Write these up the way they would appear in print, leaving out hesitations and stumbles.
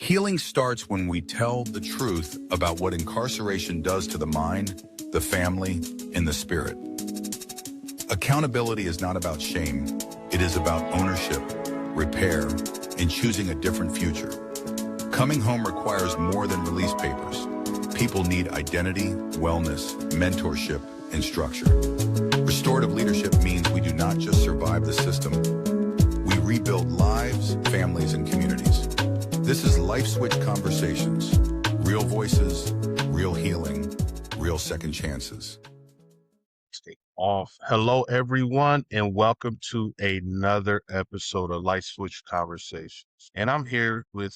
Healing starts when we tell the truth about what incarceration does to the mind, the family, and the spirit. Accountability is not about shame. It is about ownership, repair, and choosing a different future. Coming home requires more than release papers. People need identity, wellness, mentorship, and structure. Restorative leadership means we do not just survive the system. We rebuild lives, families, and communities. This is Life Switch Conversations. Real voices, real healing, real second chances. Hello, everyone, and welcome to another episode of Life Switch Conversations. And I'm here with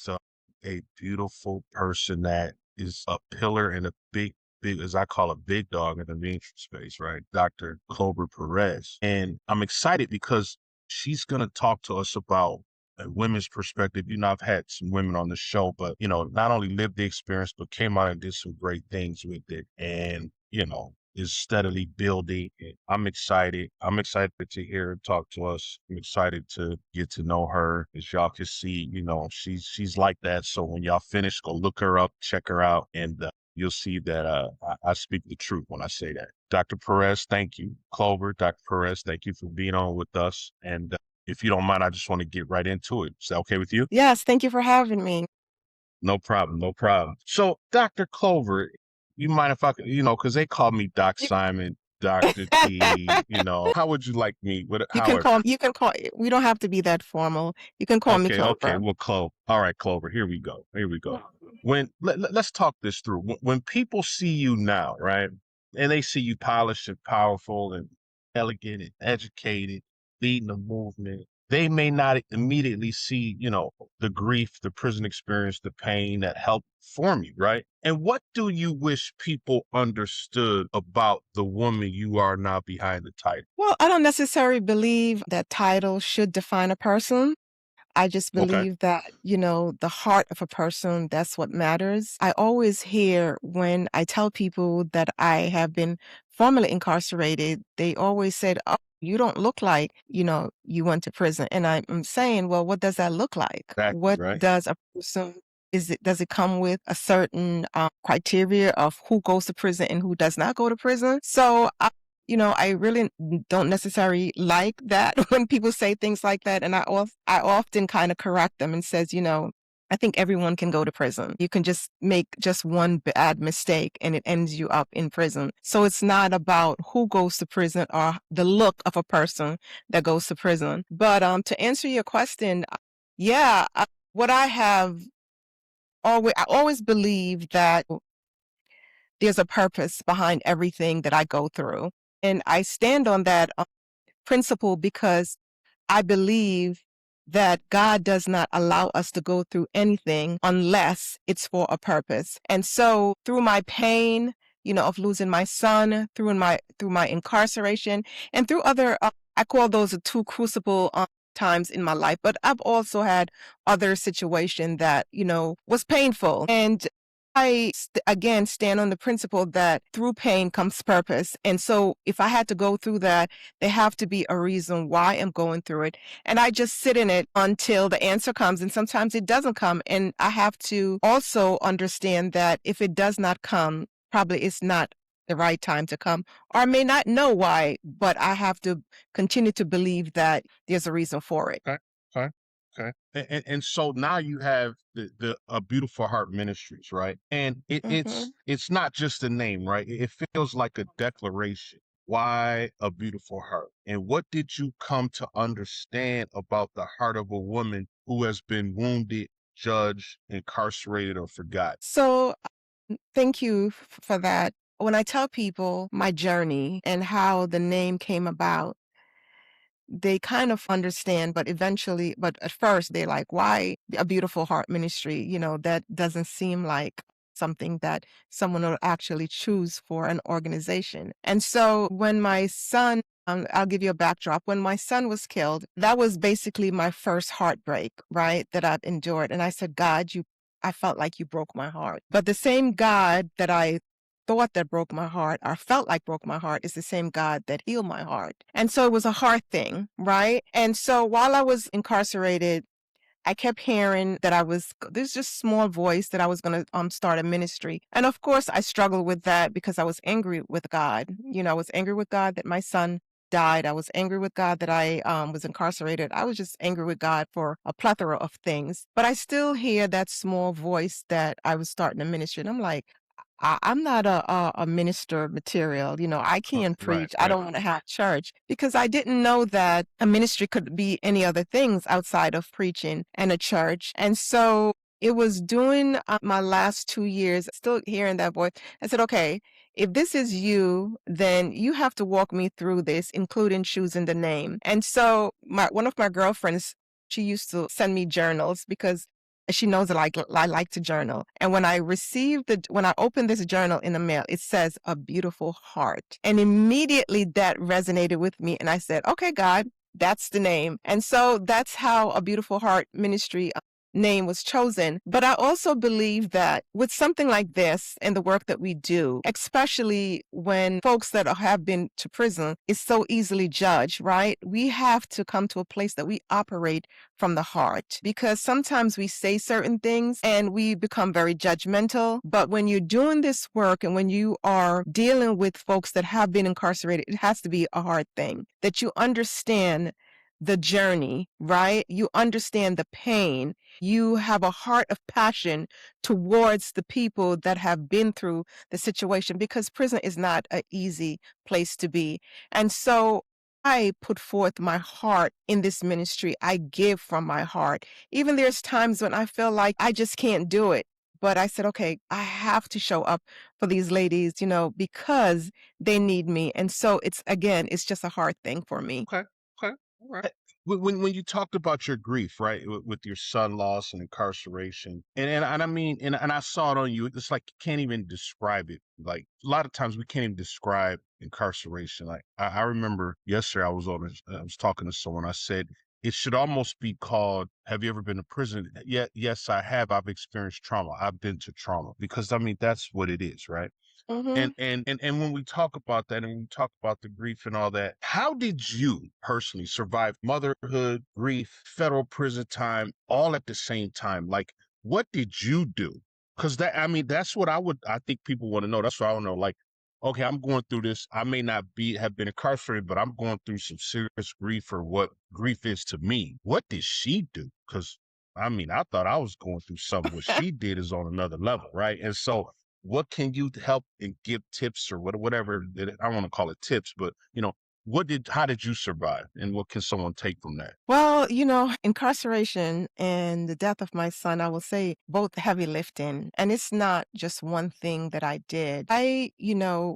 a beautiful person that is a pillar and a big, as I call a big dog in the mainstream space, right? Dr. Clover Perez. And I'm excited because she's going to talk to us about a women's perspective. You know, I've had some women on the show, but, not only lived the experience, but came out and did some great things with it. And, is steadily building. And I'm excited. I'm excited to hear her talk to us. I'm excited to get to know her. As y'all can see, she's like that. So when y'all finish, go look her up, check her out, and you'll see that I speak the truth when I say that. Dr. Perez, thank you. Clover, Dr. Perez, thank you for being on with us. And if you don't mind, I just want to get right into it. Is that okay with you? Yes, thank you for having me. No problem. No problem. So, Dr. Clover, you mind if I could, because they call me Doc You, Simon, Dr. T, how would you like me? you can call, we don't have to be that formal. You can call me Okay, Clover. well, Clover. All right, Clover, here we go. Let's talk this through. When people see you now, right, and they see you polished and powerful and elegant and educated, leading the movement, they may not immediately see, the grief, the prison experience, the pain that helped form you, right? And what do you wish people understood about the woman you are now behind the title? Well, I don't necessarily believe that title should define a person. I just Okay. believe that, the heart of a person, that's what matters. I always hear when I tell people that I have been formerly incarcerated, they always said, "Oh, you don't look like, you went to prison." And I'm saying, well, what does that look like? Exactly, What right? does a person, does it come with a certain criteria of who goes to prison and who does not go to prison? So I really don't necessarily like that when people say things like that. And I often kind of correct them and says, I think everyone can go to prison. You can just make just one bad mistake and it ends you up in prison. So it's not about who goes to prison or the look of a person that goes to prison. But to answer your question, yeah, what I always believe that there's a purpose behind everything that I go through. And I stand on that principle because I believe that God does not allow us to go through anything unless it's for a purpose. And so through my pain, of losing my son, through my incarceration, and through other, I call those the two crucible times in my life. But I've also had other situation that, was painful. And I, again, stand on the principle that through pain comes purpose. And so if I had to go through that, there have to be a reason why I'm going through it. And I just sit in it until the answer comes. And sometimes it doesn't come. And I have to also understand that if it does not come, probably it's not the right time to come, or I may not know why, but I have to continue to believe that there's a reason for it. Okay. Okay. Okay. And so now you have the A Beautiful Heart Ministries, right? And Mm-hmm. it's not just a name, right? It feels like a declaration. Why A Beautiful Heart? And what did you come to understand about the heart of a woman who has been wounded, judged, incarcerated, or forgotten? So thank you for that. When I tell people my journey and how the name came about, they kind of understand, but at first they're like, why A Beautiful Heart Ministry? That doesn't seem like something that someone will actually choose for an organization. And so when my son, I'll give you a backdrop. When my son was killed, that was basically my first heartbreak, right, that I've endured. And I said, God, I felt like you broke my heart. But the same God that I thought that broke my heart or felt like broke my heart is the same God that healed my heart. And so it was a heart thing, right? And so while I was incarcerated, I kept hearing that there's just small voice that I was going to start a ministry. And of course, I struggled with that because I was angry with God. I was angry with God that my son died. I was angry with God that I was incarcerated. I was just angry with God for a plethora of things. But I still hear that small voice that I was starting a ministry. And I'm like, I'm not a minister material. I can't Right, preach. I right. don't want to have church because I didn't know that a ministry could be any other things outside of preaching and a church. And so it was during my last 2 years, still hearing that voice. I said, okay, if this is you, then you have to walk me through this, including choosing the name. And so one of my girlfriends, she used to send me journals because she knows that I like to journal. And when I opened this journal in the mail, it says A Beautiful Heart. And immediately that resonated with me. And I said, okay, God, that's the name. And so that's how A Beautiful Heart Ministry name was chosen. But I also believe that with something like this and the work that we do, especially when folks that have been to prison is so easily judged, right? We have to come to a place that we operate from the heart, because sometimes we say certain things and we become very judgmental. But when you're doing this work and when you are dealing with folks that have been incarcerated, it has to be a hard thing that you understand the journey, right? You understand the pain. You have a heart of passion towards the people that have been through the situation, because prison is not an easy place to be. And so I put forth my heart in this ministry. I give from my heart. Even there's times when I feel like I just can't do it. But I said, okay, I have to show up for these ladies, because they need me. And so it's just a hard thing for me. Okay. Okay. All right. When you talked about your grief, right, with your son loss and incarceration, and I mean, and I saw it on you. It's like you can't even describe it. Like a lot of times we can't even describe incarceration. Like I remember yesterday I was talking to someone. I said it should almost be called, have you ever been to prison? Yeah, yes, I have. I've experienced trauma. I've been to trauma, because I mean that's what it is, right? Mm-hmm. And when we talk about that, and when we talk about the grief and all that, how did you personally survive motherhood, grief, federal prison time, all at the same time? Like, what did you do? Because that's what I think people want to know. That's what I want to know. Like, okay, I'm going through this. I may not have been incarcerated, but I'm going through some serious grief for what grief is to me. What did she do? Because I thought I was going through something. What she did is on another level, right? And so what can you help and give tips or whatever I don't want to call it tips, but how did you survive, and what can someone take from that? Well, incarceration and the death of my son, I will say both heavy lifting. And it's not just one thing that I did.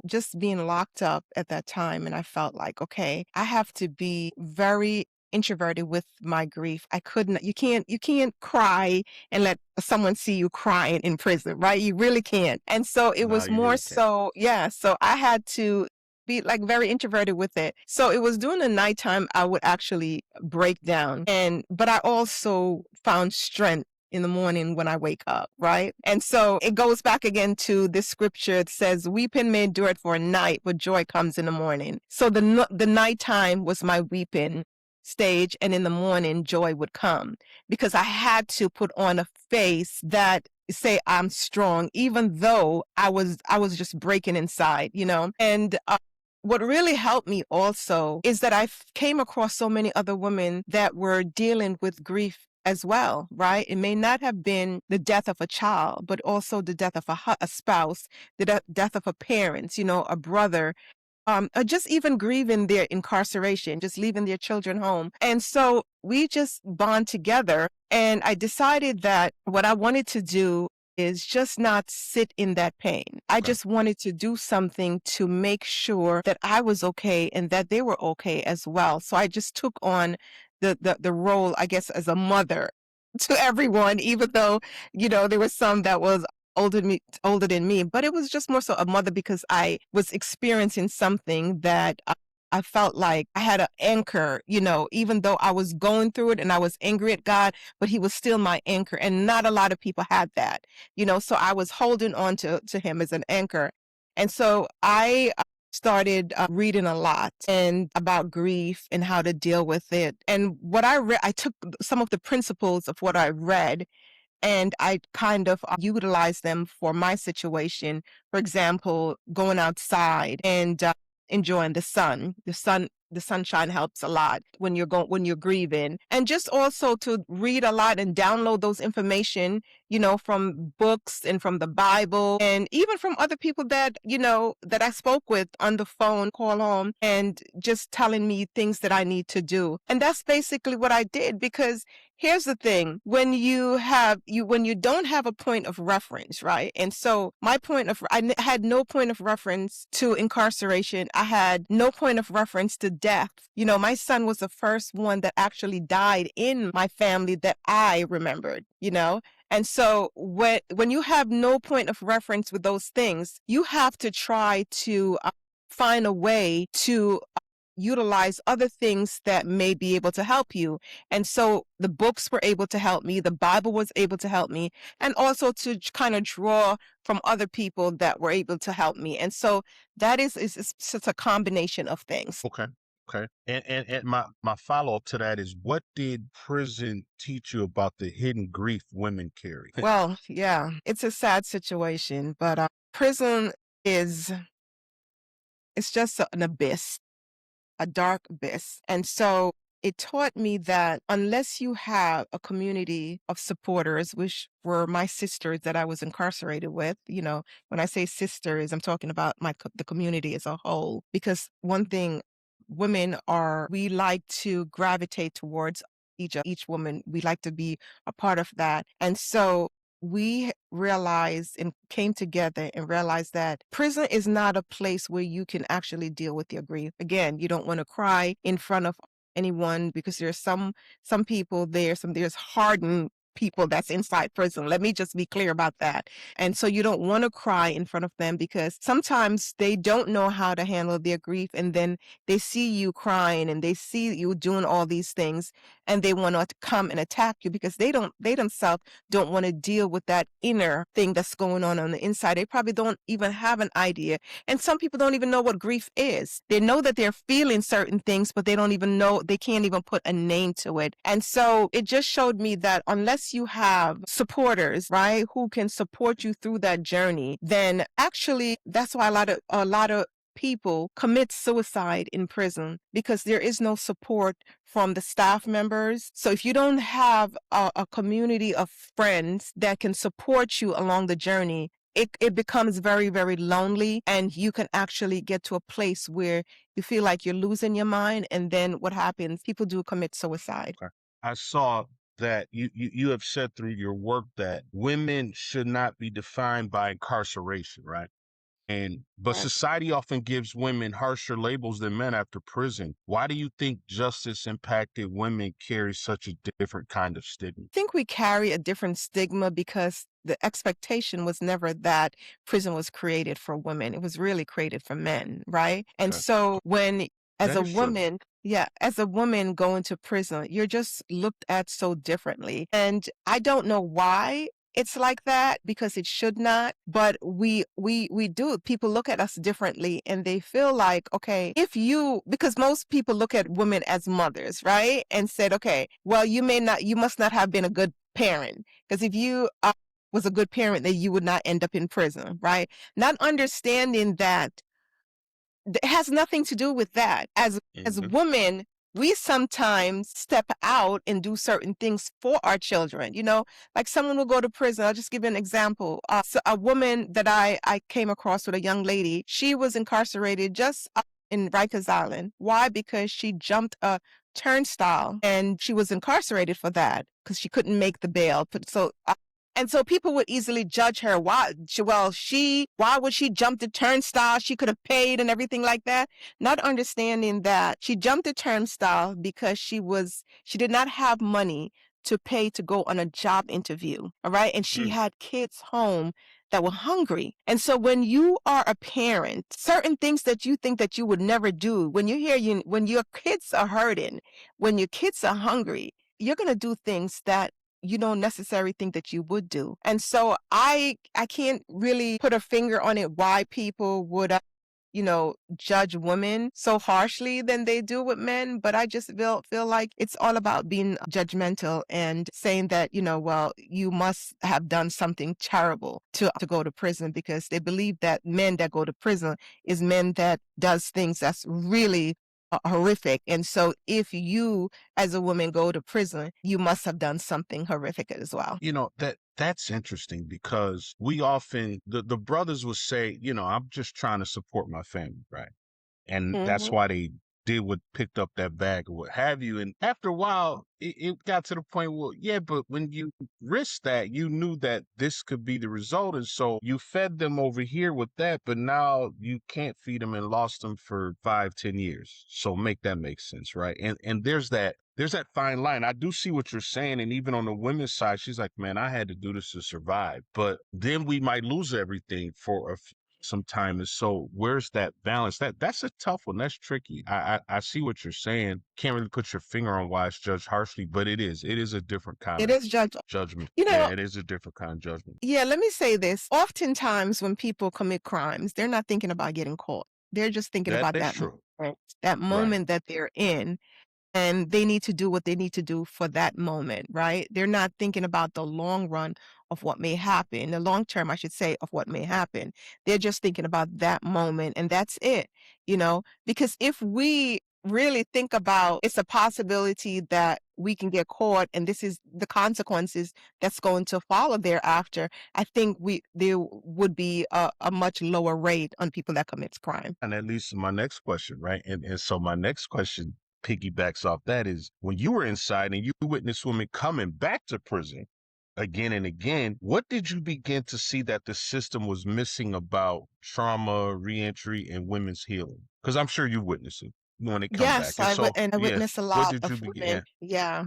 Just being locked up at that time, and I felt like, okay, I have to be very introverted with my grief. I couldn't, you can't cry and let someone see you crying in prison, right? You really can't. And so it No, was you more really can't. so, yeah. So I had to be like very introverted with it. So it was during the nighttime I would actually break down. But I also found strength in the morning when I wake up, right? And so it goes back again to this scripture. It says, weeping may endure it for a night, but joy comes in the morning. So the nighttime was my weeping stage, and in the morning joy would come, because I had to put on a face that say I'm strong, even though I was just breaking inside, And what really helped me also is that I came across so many other women that were dealing with grief as well, right? It may not have been the death of a child, but also the death of a spouse, the death of a parent, a brother, or just even grieving their incarceration, just leaving their children home. And so we just bond together. And I decided that what I wanted to do is just not sit in that pain. I Okay. just wanted to do something to make sure that I was okay and that they were okay as well. So I just took on the role, I guess, as a mother to everyone, even though, there was some that was older than me, but it was just more so a mother, because I was experiencing something that I felt like I had an anchor, even though I was going through it and I was angry at God, but he was still my anchor. And not a lot of people had that, so I was holding on to him as an anchor. And so I started reading a lot and about grief and how to deal with it. And what I read, I took some of the principles of what I read and I kind of utilized them for my situation. For example, going outside and enjoying the sun. The sunshine helps a lot when you're grieving, and just also to read a lot and download those information, from books and from the Bible, and even from other people that that I spoke with on the phone, call home, and just telling me things that I need to do. And that's basically what I did, because here's the thing: when you don't have a point of reference, right? And so I had no point of reference to incarceration. I had no point of reference to death. My son was the first one that actually died in my family that I remembered. And so when you have no point of reference with those things, you have to try to find a way to utilize other things that may be able to help you. And so the books were able to help me, the Bible was able to help me, and also to kind of draw from other people that were able to help me. And so that is just a combination of things. Okay. Okay. And my follow up to that is, what did prison teach you about the hidden grief women carry? Well, yeah, it's a sad situation, but prison it's just an abyss, a dark abyss. And so it taught me that unless you have a community of supporters, which were my sisters that I was incarcerated with, when I say sisters, I'm talking about the community as a whole. Because one thing, we like to gravitate towards each woman. We like to be a part of that. And so we realized and came together and realized that prison is not a place where you can actually deal with your grief. Again, you don't want to cry in front of anyone, because there's some people there's hardened people that's inside prison. Let me just be clear about that. And so you don't want to cry in front of them, because sometimes they don't know how to handle their grief, and then they see you crying and they see you doing all these things, and they want to come and attack you, because they themselves don't want to deal with that inner thing that's going on the inside. They probably don't even have an idea. And some people don't even know what grief is. They know that they're feeling certain things, but they can't even put a name to it. And so it just showed me that unless you have supporters, right, who can support you through that journey, then actually that's why a lot of people commit suicide in prison, because there is no support from the staff members. So if you don't have a community of friends that can support you along the journey, it becomes very, very lonely, and you can actually get to a place where you feel like you're losing your mind. And then what happens? People do commit suicide. Okay. I saw that you have said through your work that women should not be defined by incarceration, right? But Right. society often gives women harsher labels than men after prison. Why do you think justice impacted women carries such a different kind of stigma? I think we carry a different stigma because the expectation was never that prison was created for women. It was really created for men, right? And Okay. so as That a is true. woman, yeah, as a woman going to prison, you're just looked at so differently. And I don't know why it's like that, because it should not, but we do. People look at us differently, and they feel like, okay, because most people look at women as mothers, right? And said, okay, well, you must not have been a good parent, because if you was a good parent, then you would not end up in prison, right? Not understanding that it has nothing to do with that. As Mhm. women, we sometimes step out and do certain things for our children. Like someone will go to prison. I'll just give you an example. So a woman that I came across with, a young lady, she was incarcerated just in Rikers Island. Why? Because she jumped a turnstile, and she was incarcerated for that because she couldn't make the bail. And so people would easily judge her. Why would she jump the turnstile? She could have paid and everything like that. Not understanding that she jumped the turnstile because she did not have money to pay to go on a job interview. All right. And she Mm. had kids home that were hungry. And so when you are a parent, certain things that you think that you would never do, when when your kids are hurting, when your kids are hungry, you're going to do things that you don't necessarily think that you would do. And so I can't really put a finger on it why people would judge women so harshly than they do with men, but I just feel like it's all about being judgmental and saying that, well, you must have done something terrible to go to prison, because they believe that men that go to prison is men that does things that's really horrific. And so if you as a woman go to prison, you must have done something horrific as well. That's interesting, because we often, the brothers will say, I'm just trying to support my family, right? And that's Hmm. why they did what, picked up that bag or what have you. And after a while, it got to the point, well, yeah, but when you risked that, you knew that this could be the result. And so you fed them over here with that, but now you can't feed them and lost them for 5-10 years. So make that make sense, right? And there's that fine line. I do see what you're saying. And even on the women's side, she's like, man, I had to do this to survive. But then we might lose everything for some time. And so where's that balance? That's a tough one. That's tricky. I see what you're saying. Can't really put your finger on why it's judged harshly, but it is a different kind It of is judged. judgment. You Yeah, know, it is a different kind of judgment. yeah, let me say this. Oftentimes when people commit crimes, they're not thinking about getting caught. They're just thinking That about that's that true. moment, that Right. moment that they're in. And they need to do what they need to do for that moment, right? They're not thinking about the long run of what may happen, the long term, I should say, of what may happen. They're just thinking about that moment, and that's it, because if we really think about it's a possibility that we can get caught and this is the consequences that's going to follow thereafter, I think there would be a much lower rate on people that commits crime. And that leads to my next question, right? And so my next question piggybacks off that is, when you were inside and you witnessed women coming back to prison again and again, what did you begin to see that the system was missing about trauma, reentry, and women's healing? Because I'm sure you witnessed it when they come back. Yes, And so, and I yeah, witnessed a what lot did you of begin? women. Yeah.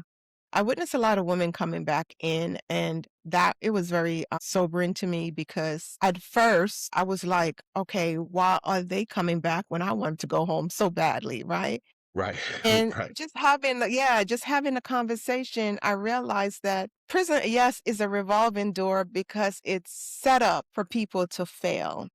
I witnessed a lot of women coming back in, and that it was very sobering to me, because at first I was like, okay, why are they coming back when I want to go home so badly, right? Right, And right. just having a conversation, I realized that prison, yes, is a revolving door because it's set up for people to fail.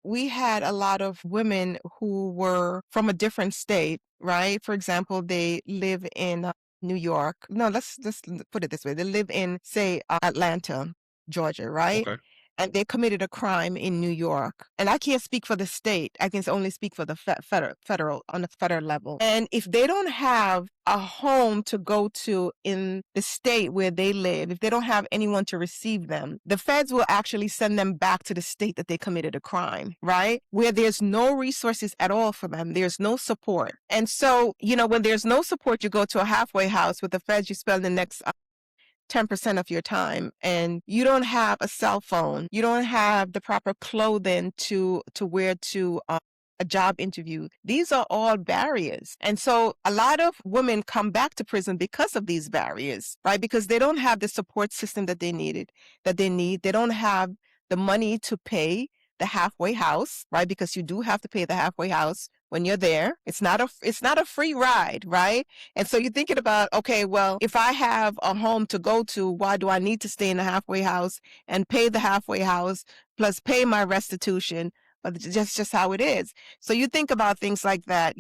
We had a lot of women who were from a different state, right? For example, they live in New York. No, let's just put it this way. They live in, say, Atlanta, Georgia, right? Okay. And they committed a crime in New York. And I can't speak for the state. I can only speak for the federal, on the federal level. And if they don't have a home to go to in the state where they live, if they don't have anyone to receive them, the feds will actually send them back to the state that they committed a crime, right? Where there's no resources at all for them. There's no support. And so, when there's no support, you go to a halfway house. With the feds, you spend the next 10% of your time, and you don't have a cell phone. You don't have the proper clothing to wear to a job interview. These are all barriers. And so a lot of women come back to prison because of these barriers, right? Because they don't have the support system that they need. They don't have the money to pay the halfway house, right? Because you do have to pay the halfway house when you're there. It's not a free ride, right? And so you're thinking about, okay, well, if I have a home to go to, why do I need to stay in the halfway house and pay the halfway house plus pay my restitution? But just how it is. So you think about things like that.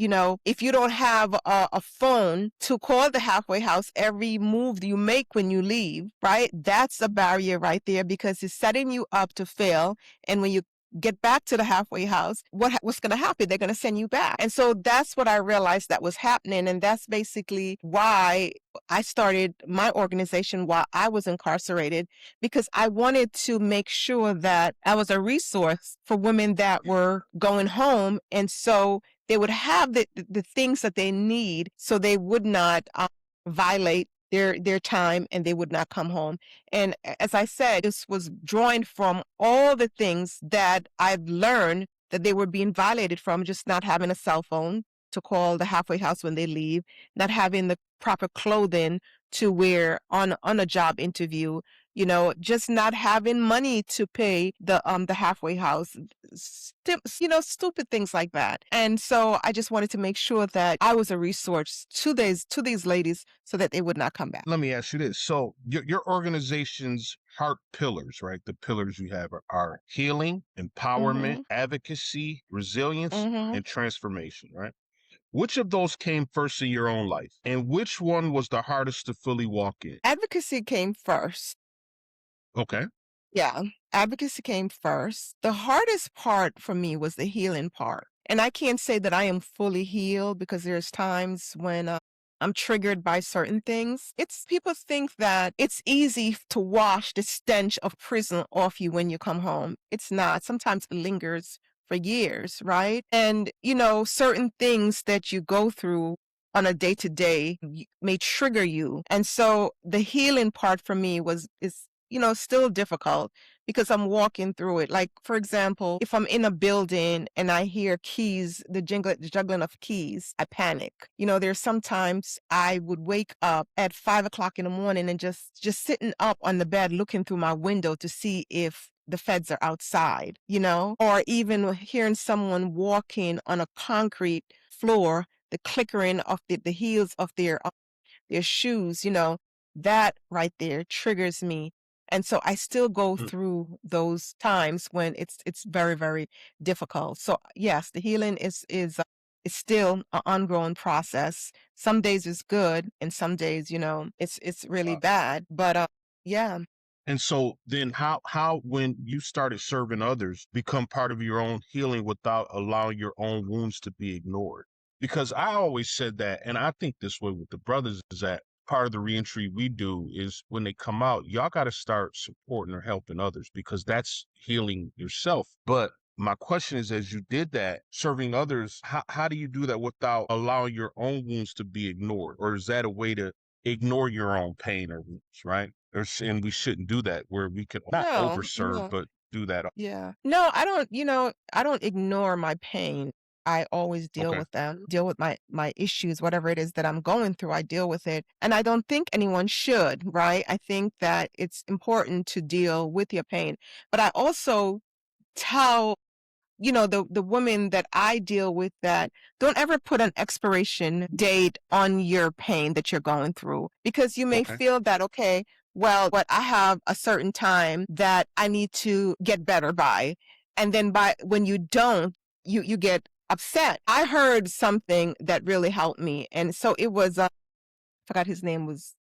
If you don't have a phone to call the halfway house every move you make when you leave, right? That's a barrier right there, because it's setting you up to fail. And when you get back to the halfway house, what's going to happen? They're going to send you back. And so that's what I realized that was happening. And that's basically why I started my organization while I was incarcerated, because I wanted to make sure that I was a resource for women that were going home. And so they would have the things that they need, so they would not violate their time, and they would not come home. And as I said, this was drawing from all the things that I've learned that they were being violated from: just not having a cell phone to call the halfway house when they leave, not having the proper clothing to wear on a job interview, just not having money to pay the halfway house, stupid things like that. And so I just wanted to make sure that I was a resource to these ladies so that they would not come back. Let me ask you this. So your organization's heart pillars, right? The pillars you have are healing, empowerment, Mm-hmm. advocacy, resilience, Mm-hmm. and transformation, right? Which of those came first in your own life? And which one was the hardest to fully walk in? Advocacy came first. Okay. Yeah, advocacy came first. The hardest part for me was the healing part. And I can't say that I am fully healed because there's times when I'm triggered by certain things. It's people think that it's easy to wash the stench of prison off you when you come home. It's not. Sometimes it lingers for years, right? And, certain things that you go through on a day to day may trigger you. And so the healing part for me is still difficult because I'm walking through it. Like, for example, if I'm in a building and I hear keys, the juggling of keys, I panic. There's sometimes I would wake up at 5 o'clock in the morning and just sitting up on the bed looking through my window to see if the feds are outside, or even hearing someone walking on a concrete floor, the clickering of the heels of their shoes, that right there triggers me. And so I still go Mm. through those times when it's very, very difficult. So yes, the healing is still an ongoing process. Some days is good and some days, it's really Uh, bad. But yeah. And so then how when you started serving others become part of your own healing without allowing your own wounds to be ignored? Because I always said that, and I think this way with the brothers, is that part of the reentry we do is when they come out, y'all got to start supporting or helping others because that's healing yourself. But my question is, as you did that, serving others, how do you do that without allowing your own wounds to be ignored? Or is that a way to ignore your own pain or wounds, right? And we shouldn't do that where we can not No, overserve, no. but do that. Yeah. No, I don't ignore my pain. I always deal Okay. with them, deal with my issues, whatever it is that I'm going through, I deal with it. And I don't think anyone should, right? I think that it's important to deal with your pain. But I also tell the women that I deal with that don't ever put an expiration date on your pain that you're going through because you may Okay. feel that, okay, well, but I have a certain time that I need to get better by. And then when you don't, you get upset. I heard something that really helped me. And so it was forgot his name was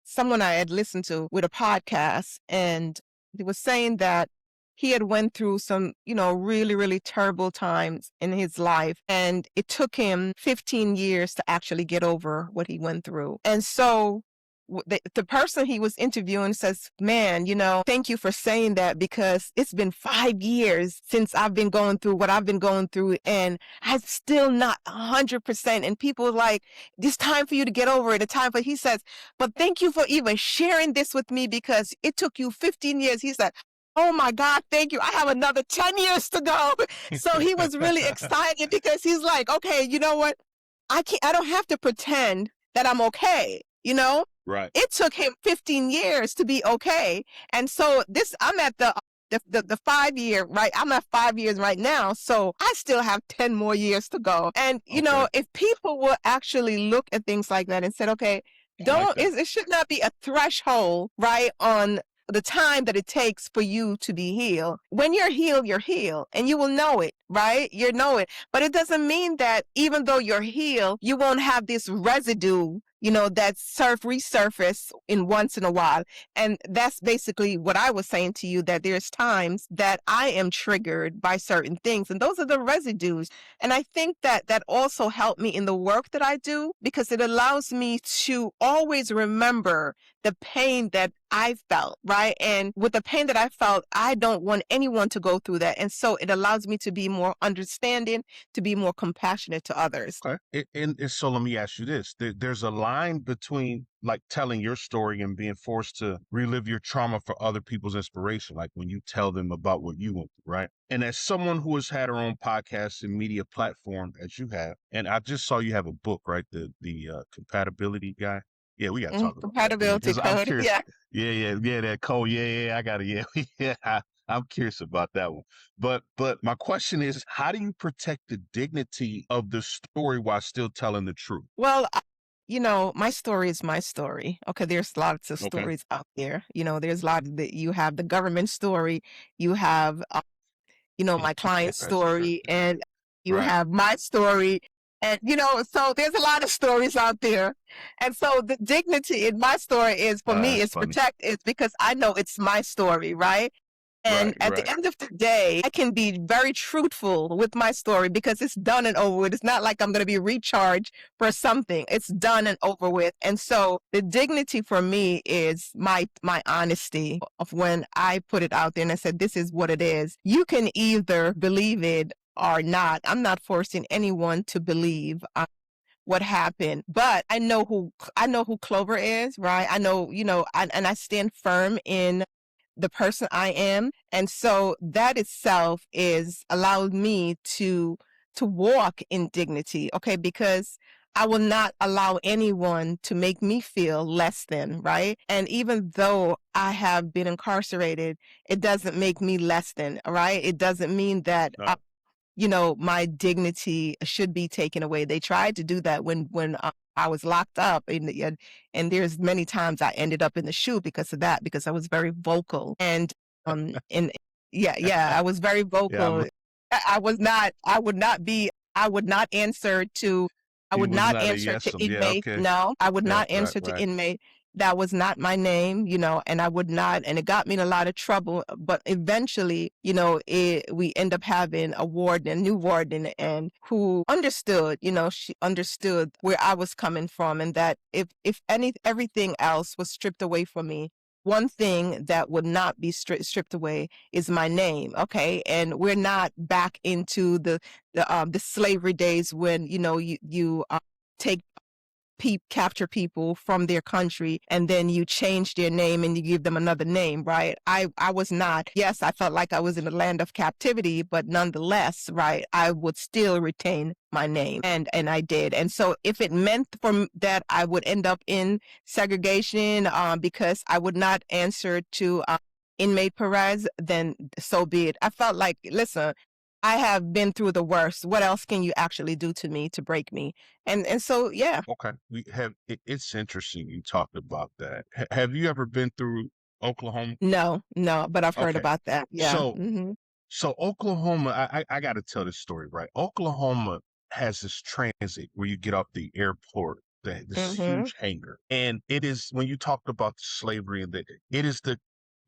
someone I had listened to with a podcast, and he was saying that he had went through some, really, really terrible times in his life, and it took him 15 years to actually get over what he went through. And so the person he was interviewing says, man, thank you for saying that because it's been 5 years since I've been going through what I've been going through and I'm still not 100%. And people like, it's time for you to get over it. He says, but thank you for even sharing this with me because it took you 15 years. He said, oh my God, thank you. I have another 10 years to go. So he was really excited because he's like, okay, you know what? I don't have to pretend that I'm okay, Right. It took him 15 years to be okay. And so I'm at the 5 year, right? I'm at 5 years right now. So I still have 10 more years to go. And, Okay. if people will actually look at things like that and said, okay, I like that. it should not be a threshold, right? On the time that it takes for you to be healed. When you're healed and you will know it, right? You know it. But it doesn't mean that even though you're healed, you won't have this residue, that resurface in once in a while. And that's basically what I was saying to you, that there's times that I am triggered by certain things. And those are the residues. And I think that also helped me in the work that I do because it allows me to always remember the pain that I felt, right? And with the pain that I felt, I don't want anyone to go through that. And so it allows me to be more understanding, to be more compassionate to others. Okay. And so let me ask you this. There's a line between like telling your story and being forced to relive your trauma for other people's inspiration, like when you tell them about what you went through, right? And as someone who has had her own podcast and media platform as you have, and I just saw you have a book, right? The compatibility guy. Yeah, we got to talk about that, man, Compatibility because I'm code. curious. Yeah. Yeah, that code. Yeah, I got it. Yeah, yeah. I'm curious about that one. But my question is, how do you protect the dignity of the story while still telling the truth? Well, my story is my story. Okay, there's lots of Okay. stories out there. There's a lot of you have the government story, you have my client's That's true. story, and you Right. have my story. And, so there's a lot of stories out there. And so the dignity in my story is, for me, That's is funny. protect, it's because I know it's my story, right? And Right. at the Right. end of the day, I can be very truthful with my story because it's done and over with. It's not like I'm going to be recharged for something. It's done and over with. And so the dignity for me is my honesty of when I put it out there and I said, this is what it is. You can either believe it or not. I'm not forcing anyone to believe what happened, but I know who Clover is, right? I know, and I stand firm in the person I am. And so that itself is allowed me to walk in dignity, okay? Because I will not allow anyone to make me feel less than, right? And even though I have been incarcerated, it doesn't make me less than, right? It doesn't mean that No. my dignity should be taken away. They tried to do that when I was locked up, and there's many times I ended up in the SHU because of that, because I was very vocal and yeah, I was very Yeah. vocal. I would not answer to. I You would was not not a answer to yes'em. Yeah. inmate. Okay. No, I would Yeah. not Right. answer to Right. inmate. That was not my name, and I would not, and it got me in a lot of trouble. But eventually, we end up having a new warden, and who understood, she understood where I was coming from, and that if everything else was stripped away from me, one thing that would not be stripped away is my name. Okay. And we're not back into the slavery days when, you take capture people from their country and then you change their name and you give them another name, right? I was not. Yes, I felt like I was in the land of captivity, but nonetheless, right, I would still retain my name, and I did. And so if it meant that I would end up in segregation because I would not answer to inmate Perez, then so be it. I felt like, listen, I have been through the worst. What else can you actually do to me to break me? And so, yeah. Okay. It's interesting you talked about that. Have you ever been through Oklahoma? No, but I've heard Okay. about that. Yeah. So So Oklahoma, I got to tell this story, right? Oklahoma has this transit where you get off the airport, this Mhm. huge hangar, and it is when you talked about slavery and it is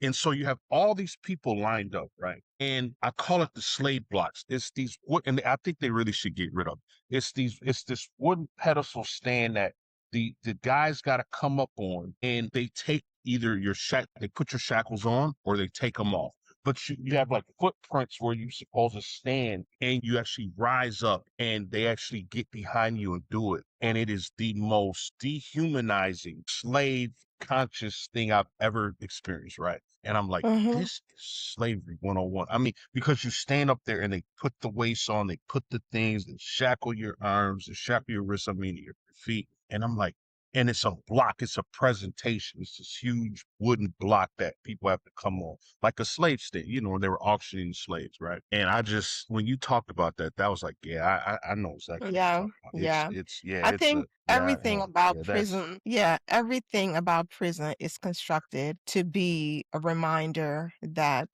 and so you have all these people lined up, right? And I call it the slave blocks. It's these and I think they really should get rid of. It's this wooden pedestal stand that the guys got to come up on, and they take either they put your shackles on or they take them off, but you have like footprints where you're supposed to stand and you actually rise up and they actually get behind you and do it. And it is the most dehumanizing, slave conscious thing I've ever experienced, right? And I'm like, Mhm. this is slavery 101. I mean, because you stand up there and they put the weights on, they put the things, they shackle your arms, they shackle your wrists, I mean, your feet. And I'm like, and it's a block, it's a presentation, it's this huge wooden block that people have to come on like a slave state, when they were auctioning slaves, right? And when you talked about that, that was like, yeah, I know exactly what you're Yeah. talking about. Yeah. I It's think a, yeah, yeah, yeah, everything about prison is constructed to be a reminder that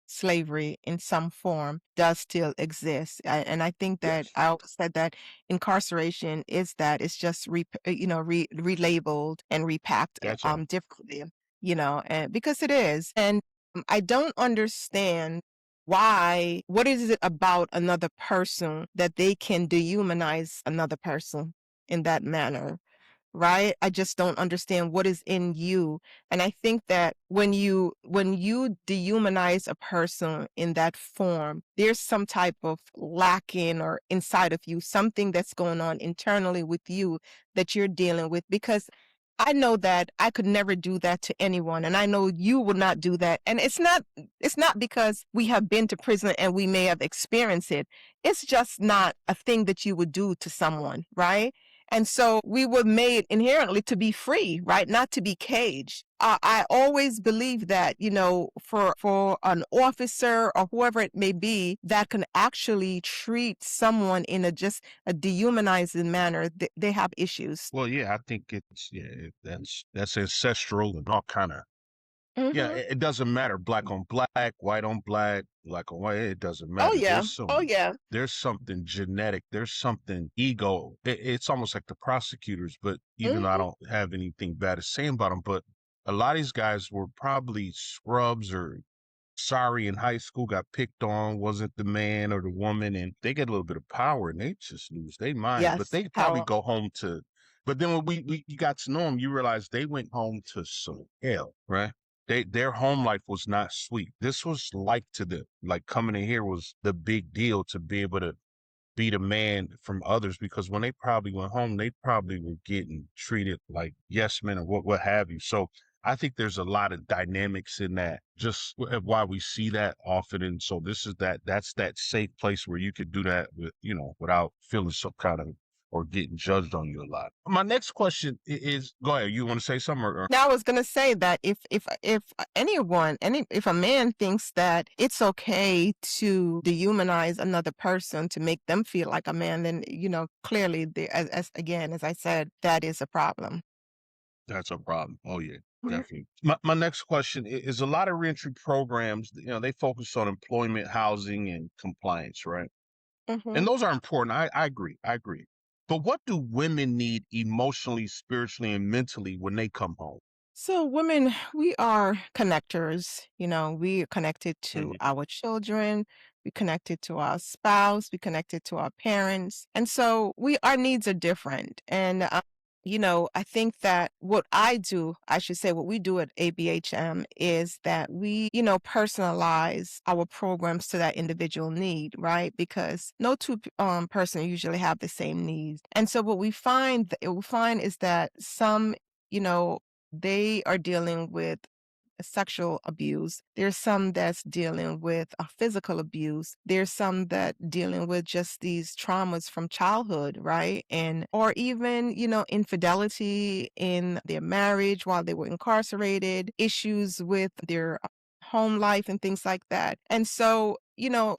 slavery in some form does still exist. And I think that yes, I always said that incarceration is that it's just relabeled and repacked that's all. differently, and because it is. And I don't understand what is it about another person that they can dehumanize another person in that manner, right? I just don't understand what is in you. And I think that when you dehumanize a person in that form, there's some type of lacking or inside of you, something that's going on internally with you that you're dealing with, because I know that I could never do that to anyone, and I know you will not do that. And it's not because we have been to prison and we may have experienced it. It's just not a thing that you would do to someone, right? And so we were made inherently to be free, right? Not to be caged. I always believe that, for an officer or whoever it may be that can actually treat someone in just a dehumanizing manner, they have issues. Well, yeah, I think it's that's ancestral and all kind of. Yeah, Hmm. it doesn't matter. Black on black, white on black, black on white. It doesn't Oh matter. yeah. Oh yeah. There's something genetic. There's something ego. It's almost like the prosecutors. But even though I Hmm. don't have anything bad to say about them, but a lot of these guys were probably scrubs or sorry in high school, got picked on, wasn't the man or the woman, and they get a little bit of power and they just lose their mind. But Yes. they probably Power. go home to. But then when we you got to know them, you realize they went home to some hell, right? Their home life was not sweet. This was like to them. Like coming in here was the big deal to be able to be the man from others because when they probably went home, they probably were getting treated like yes men or what have you. So I think there's a lot of dynamics in that, just why we see that often. And so that's that safe place where you could do that with, without feeling some kind of or getting judged on you a lot. My next question is, go ahead. You want to say something? Now, I was gonna say that if a man thinks that it's okay to dehumanize another person to make them feel like a man, then clearly, as I said, that is a problem. That's a problem. Oh yeah, Mhm. definitely. My next question is a lot of reentry programs, they focus on employment, housing, and compliance, right? And Mhm. those are important. I agree. I agree. But what do women need emotionally, spiritually, and mentally when they come home? So women, we are connectors. We are connected to Mhm. our children, we connected to our spouse, we connected to our parents. And so our needs are different. And I think that I should say what we do at ABHM is that we, personalize our programs to that individual need, right? Because no two person usually have the same needs. And so what we find is that some, you know, they are dealing with sexual abuse. There's some that's dealing with physical abuse. There's some that dealing with just these traumas from childhood, right? And or even, infidelity in their marriage while they were incarcerated, issues with their home life and things like that. And so,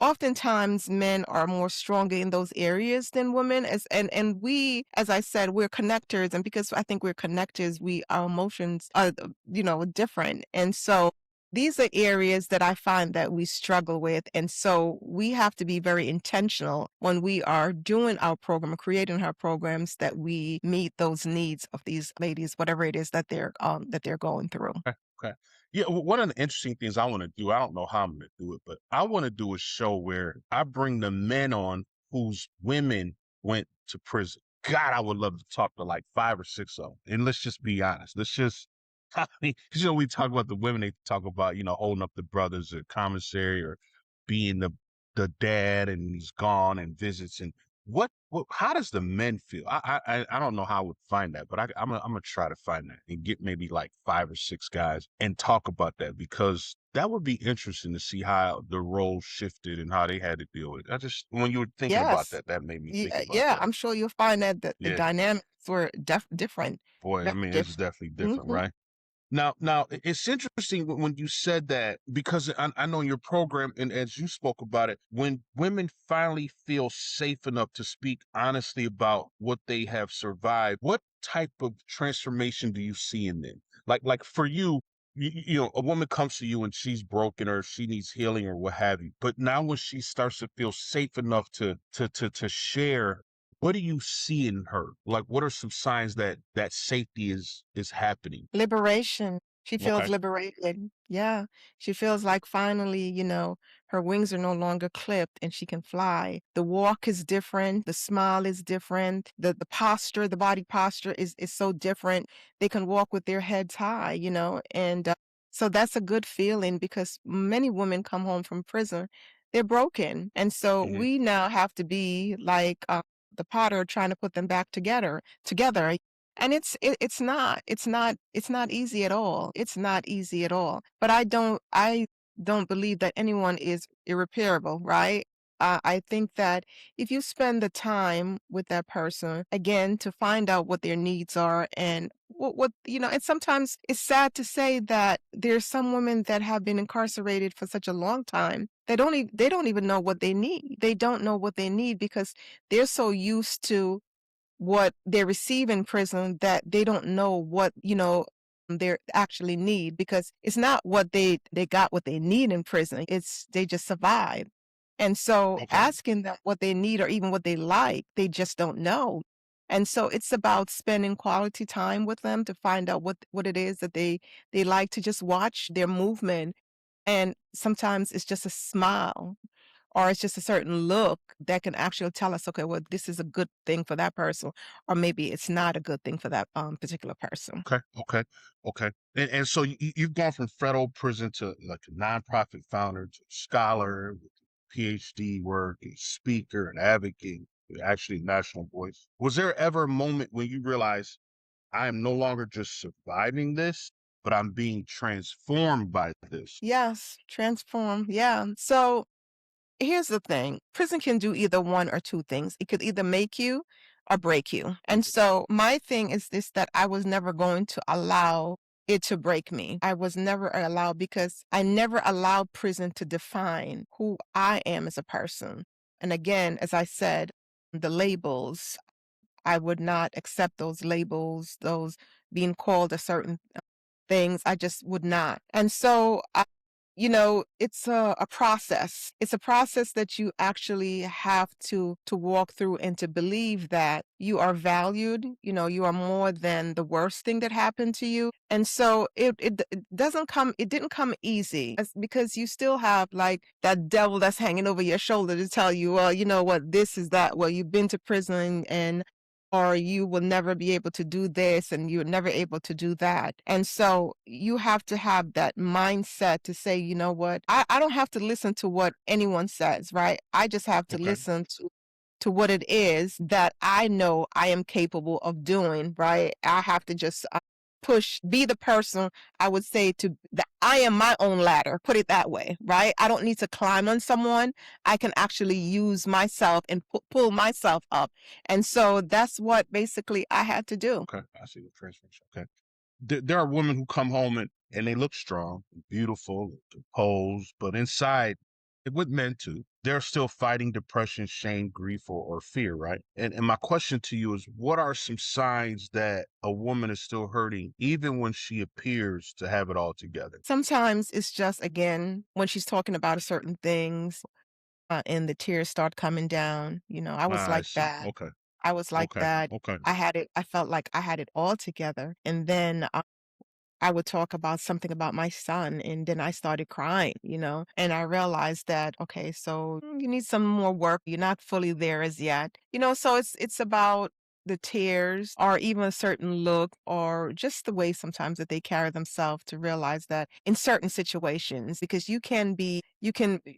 oftentimes men are more stronger in those areas than women and we, as I said, we're connectors, and because I think we're connectors, our emotions are different. And so these are areas that I find that we struggle with. And so we have to be very intentional when we are doing our program, creating our programs, that we meet those needs of these ladies, whatever it is that they're going through. Okay. Okay. Yeah. One of the interesting things I want to do, I don't know how I'm going to do it, but I want to do a show where I bring the men on whose women went to prison. God, I would love to talk to like 5 or 6 of them. And let's just be honest. Let's just, I mean, 'cause, we talk about the women, they talk about, holding up the brothers at commissary or being the dad and he's gone and visits. And how does the men feel? I don't know how I would find that, but I'm gonna try to find that and get maybe like 5 or 6 guys and talk about that because that would be interesting to see how the roles shifted and how they had to deal with it. When you were thinking about Yes. that, that made me think Yeah, about yeah, that. I'm sure you'll find that the Yeah, dynamics were different, boy, I very mean, it's different. definitely different, Mhm. right? Now, it's interesting when you said that because I know in your program and as you spoke about it, when women finally feel safe enough to speak honestly about what they have survived, what type of transformation do you see in them? Like for you, a woman comes to you and she's broken or she needs healing or what have you. But now when she starts to feel safe enough to share, what do you see in her? Like, what are some signs that safety is happening? Liberation. She feels Okay. liberated. Yeah. She feels like finally, her wings are no longer clipped and she can fly. The walk is different. The smile is different. The posture, the body posture is so different. They can walk with their heads high, and so that's a good feeling because many women come home from prison. They're broken. And so Hmm. we now have to be like the potter trying to put them back together. And it's not easy at all. It's not easy at all. But I don't believe that anyone is irreparable, right? I think that if you spend the time with that person, again, to find out what their needs are and and sometimes it's sad to say that there's some women that have been incarcerated for such a long time. They don't even know what they need. They don't know what they need because they're so used to what they receive in prison that they don't know what, they actually need because it's not what they got what they need in prison. It's they just survive. And so Okay. asking them what they need or even what they like, they just don't know. And so it's about spending quality time with them to find out what it is that they like to just watch their movement. And sometimes it's just a smile or it's just a certain look that can actually tell us, okay, well, this is a good thing for that person, or maybe it's not a good thing for that particular person. Okay, okay, okay. And so you've gone from federal prison to like a nonprofit founder to scholar with PhD work, a speaker, an advocate, actually national voice. Was there ever a moment when you realized I am no longer just surviving this, but I'm being transformed by this? Yes, transform. Yeah. So here's the thing. Prison can do either one or two things. It could either make you or break you. And so my thing is this, that I was never going to allow it to break me. I was never allowed because I never allowed prison to define who I am as a person. And again, as I said, the labels, I would not accept those labels, those being called a certain things. I just would not. And so it's a process. It's a process that you actually have to walk through and to believe that you are valued. You are more than the worst thing that happened to you. And so it didn't come easy because you still have like that devil that's hanging over your shoulder to tell you, well, you know what, this is that. Well, you've been to prison and or you will never be able to do this and you're never able to do that. And so you have to have that mindset to say, you know what, I don't have to listen to what anyone says, right? I just have to Okay, listen to what it is that I know I am capable of doing, right? I have to just be the person I would say to that I am my own ladder, put it that way, right? I don't need to climb on someone. I can actually use myself and pull myself up. And so that's what basically I had to do. okay. I see the transformation. Okay. There are women who come home and they look strong, beautiful, composed, but inside, with men too, they're still fighting depression, shame, grief, or fear, right? And my question to you is, what are some signs that a woman is still hurting, even when she appears to have it all together? Sometimes it's just, again, when she's talking about certain things and the tears start coming down, I was Ah, I like see. that. Okay, I was like okay, that. okay. I felt like I had it all together. And then I would talk about something about my son, and then I started crying, and I realized that, okay, so you need some more work. You're not fully there as yet, so it's about the tears or even a certain look or just the way sometimes that they carry themselves to realize that in certain situations, because you can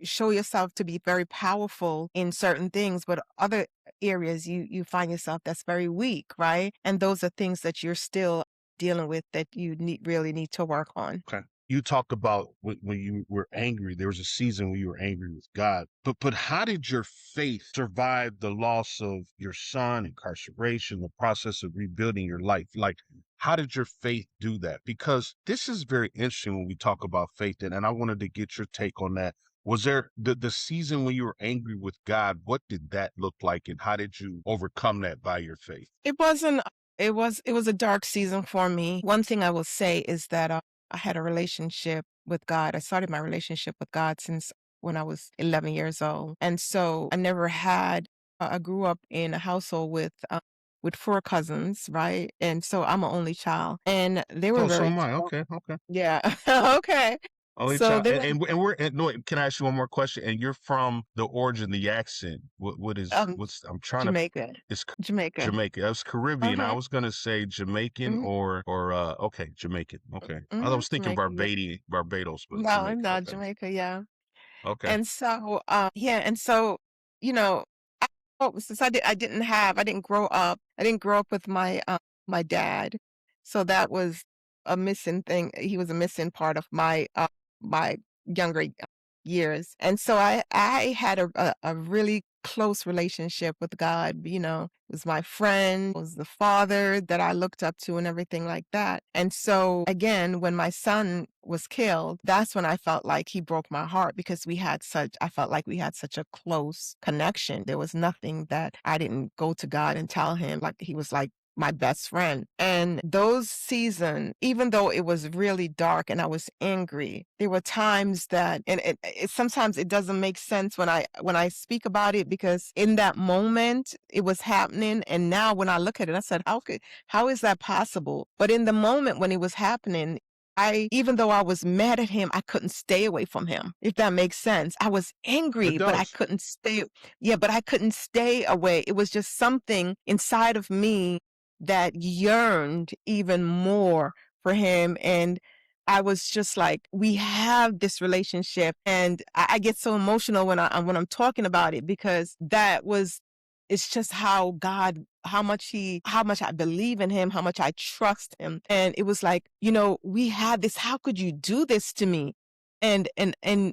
show yourself to be very powerful in certain things, but other areas you find yourself that's very weak, right? And those are things that you're still dealing with that you really need to work on. Okay. You talked about when you were angry. There was a season when you were angry with God. But how did your faith survive the loss of your son, incarceration, the process of rebuilding your life? Like, how did your faith do that? Because this is very interesting when we talk about faith, and I wanted to get your take on that. Was there the season when you were angry with God? What did that look like, and how did you overcome that by your faith? It wasn't it was a dark season for me. One thing I will say is that I had a relationship with God. I started my relationship with God since when I was 11 years old. And so I never had I grew up in a household with four cousins, right? And so I'm an only child. And they were Oh, so very am I. close. Okay, okay. Yeah. Okay. Only So child, they were and we're and no. Can I ask you one more question? And you're from the origin, the accent. What is um what's? I'm trying to. Jamaica. It's Jamaica. Jamaica. That's Caribbean. I Uh-huh. was gonna say Jamaican Hmm. or okay, Jamaican. Okay, I Hmm. was thinking Jamaica. Yeah. Barbados, but No, Jamaica. no, Okay, Jamaica, yeah. okay. And so, yeah, and so, you know, I, since I didn't grow up with my dad, so that was a missing thing. He was a missing part of my younger. years. And so I had a really close relationship with God. It was my friend, was the father that I looked up to and everything like that. And so again, when my son was killed, that's when I felt like he broke my heart, because I felt like we had such a close connection. There was nothing that I didn't go to God and tell him. Like, he was like my best friend. And those seasons, even though it was really dark and I was angry, there were times that, and sometimes it doesn't make sense when I speak about it, because in that moment it was happening. And now when I look at it, I said, how is that possible? But in the moment when it was happening, even though I was mad at him, I couldn't stay away from him, if that makes sense. I was It angry, but I does. couldn't stay. Yeah, but I couldn't stay away. It was just something inside of me that yearned even more for him. And I was just like, we have this relationship. And I get so emotional when I'm talking about it, because it's just how much I believe in him, how much I trust him. And it was like, we had this. How could you do this to me? And